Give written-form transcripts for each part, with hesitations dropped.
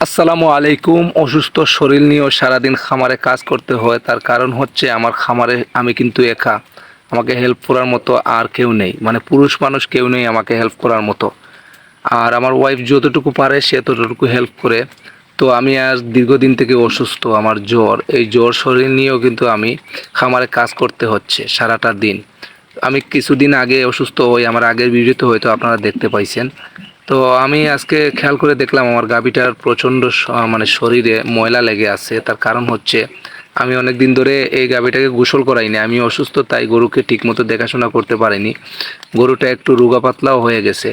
আসসালামু আলাইকুম। অসুস্থ শরীর নিয়েও সারাদিন খামারে কাজ করতে হয়, তার কারণ হচ্ছে আমার খামারে আমি কিন্তু একা। আমাকে হেল্প করার মতো আর কেউ নেই, মানে পুরুষ মানুষ কেউ নেই আমাকে হেল্প করার মতো। আর আমার ওয়াইফ যতটুকু পারে সে ততটুকু হেল্প করে। তো আমি আজ দীর্ঘদিন থেকে অসুস্থ, আমার জ্বর, এই জ্বর শরীর নিয়েও কিন্তু আমি খামারে কাজ করতে হচ্ছে সারাটা দিন। আমি কিছুদিন আগে অসুস্থ হই, আমার আগের ভিডিওতে হয়তো আপনারা দেখতে পাইছেন। তো আমি আজকে খেয়াল করে দেখলাম আমার গাভীটার প্রচণ্ড মানে শরীরে ময়লা লেগে আছে। তার কারণ হচ্ছে আমি অনেক দিন ধরে এই গাভীটাকে গোসল করাইনি, আমি অসুস্থ তাই গরুকে ঠিকমতো দেখাশোনা করতে পারিনি। গরুটা একটু রোগা পাতলাও হয়ে গেছে।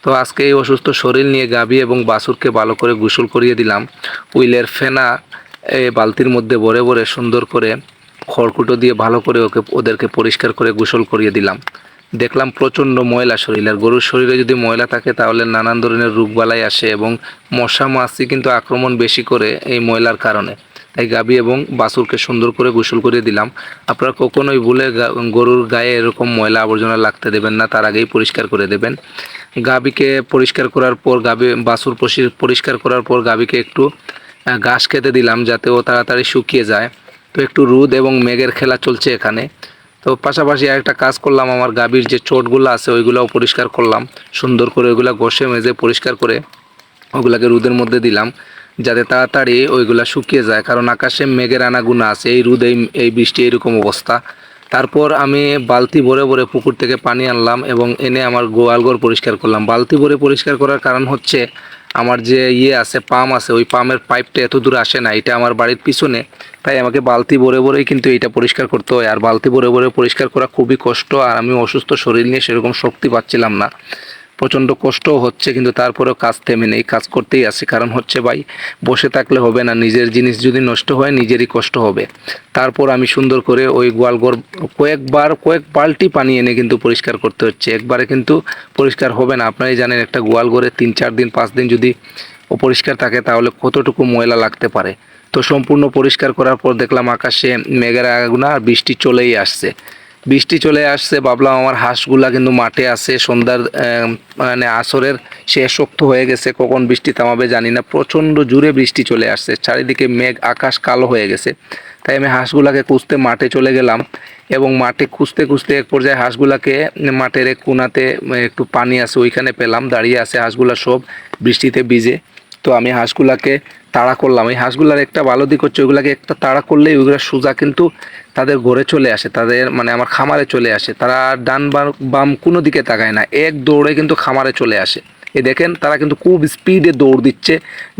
তো আজকে এই অসুস্থ শরীর নিয়ে গাভী এবং বাছুরকে ভালো করে গোসল করিয়ে দিলাম। উইলের ফেনা বালতির মধ্যে ভরে ভরে সুন্দর করে খড়কুটো দিয়ে ভালো করে ওদেরকে পরিষ্কার করে গোসল করিয়ে দিলাম। দেখলাম প্রচণ্ড ময়লা শরীর, আর গরুর শরীরে যদি ময়লা থাকে তাহলে নানান ধরনের রোগবালাই আসে এবং মশা মাছি কিন্তু আক্রমণ বেশি করে এই ময়লার কারণে। তাই গাভী এবং বাছুরকে সুন্দর করে গোসল করিয়ে দিলাম। আপনারা কখনোই ভুলে গরুর গায়ে এরকম ময়লা আবর্জনা লাগতে দেবেন না, তার আগেই পরিষ্কার করে দেবেন। গাভীকে পরিষ্কার করার পর বাছুর পরিষ্কার করার পর গাভীকে একটু ঘাস খেতে দিলাম যাতে ও তাড়াতাড়ি শুকিয়ে যায়। তো একটু রোদ এবং মেঘের খেলা চলছে এখানে। তো পাশাপাশি আরেকটা কাজ করলাম, আমার গাভীর যে চোটগুলো আছে ওইগুলোও পরিষ্কার করলাম। সুন্দর করে ওইগুলা ঘষে মেজে পরিষ্কার করে ওগুলাকে রোদের মধ্যে দিলাম যাতে তাড়াতাড়ি ওইগুলা শুকিয়ে যায়, কারণ আকাশে মেঘের আনাগোনা আছে, এই রোদ এই বৃষ্টি এরকম অবস্থা। তারপর আমি বালতি ভরে ভরে পুকুর থেকে পানি আনলাম এবং এনে আমার গোয়ালঘর পরিষ্কার করলাম। বালতি ভরে পরিষ্কার করার কারণ হচ্ছে আমার যে আছে পাম্প আছে, ওই পাম্পের পাইপটা এত দূর আসে না, এটা আমার বাড়ির পিছনে। তাই আমাকে বালতি ভরে ভরেই কিন্তু এটা পরিষ্কার করতে হয়, আর বালতি ভরে ভরে পরিষ্কার করা খুবই কষ্ট। আর আমি অসুস্থ শরীর নিয়ে সেরকম শক্তি পাচ্ছিলাম না, প্রচণ্ড কষ্টও হচ্ছে, কিন্তু তারপরেও কাজ থেমে নেই, কাজ করতেই আছি। কারণ হচ্ছে ভাই, বসে থাকলে হবে না, নিজের জিনিস যদি নষ্ট হয় নিজেরই কষ্ট হবে। তারপর আমি সুন্দর করে ওই গোয়ালঘর কয়েক বালতি পানি এনে কিন্তু পরিষ্কার করতে হচ্ছে, একবারে কিন্তু পরিষ্কার হবে না। আপনারাই জানেন একটা গোয়ালঘরে 3-4 দিন 5 দিন যদি অপরিষ্কার থাকে তাহলে কতটুকু ময়লা লাগতে পারে। তো সম্পূর্ণ পরিষ্কার করার পর দেখলাম আকাশে মেঘের আগুনা আর বৃষ্টি চলেই আসছে। বৃষ্টি চলে আসছে, ভাবলাম আমার হাঁসগুলা কিন্তু মাঠে আছে, সন্ধ্যার মানে আসরের শেষ শক্ত হয়ে গেছে, কখন বৃষ্টি থামাবে জানি না। প্রচণ্ড জোরে বৃষ্টি চলে আসছে, চারিদিকে মেঘ, আকাশ কালো হয়ে গেছে। তাই আমি হাঁসগুলাকে খুঁজতে মাঠে চলে গেলাম এবং মাঠে খুঁজতে খুঁজতে এক পর্যায়ে হাঁসগুলাকে মাঠের এক কোনাতে একটু পানি আছে ওইখানে পেলাম, দাঁড়িয়ে আছে হাঁসগুলা সব বৃষ্টিতে ভিজে। তো আমি হাঁসগুলাকে তাড়া করলাম। এই হাঁসগুলার একটা ভালো দিক হচ্ছে ওইগুলাকে একটা তাড়া করলেই ওইগুলা সোজা কিন্তু তাদের ঘরে চলে আসে, তাদের মানে আমার খামারে চলে আসে। তারা ডান বা বাম কোনো দিকে তাকায় না, এক দৌড়ে কিন্তু খামারে চলে আসে। এই দেখেন তারা কিন্তু খুব স্পিডে দৌড় দিচ্ছে,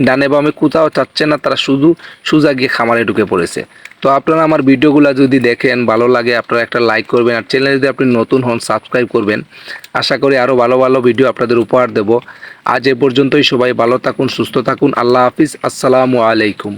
ডানে বামে কোথাও চাচ্ছে না, তারা শুধু সোজা গিয়ে খামারে ঢুকে পড়েছে। তো আপনারা আমার ভিডিওগুলো যদি দেখেন ভালো লাগে আপনারা একটা লাইক করবেন, আর চ্যানেলে যদি আপনি নতুন হন সাবস্ক্রাইব করবেন। আশা করি আরও ভালো ভালো ভিডিও আপনাদের উপহার দেব। আজ এ পর্যন্তই, সবাই ভালো থাকুন, সুস্থ থাকুন, আল্লাহ হাফিজ, আসসালামু আলাইকুম।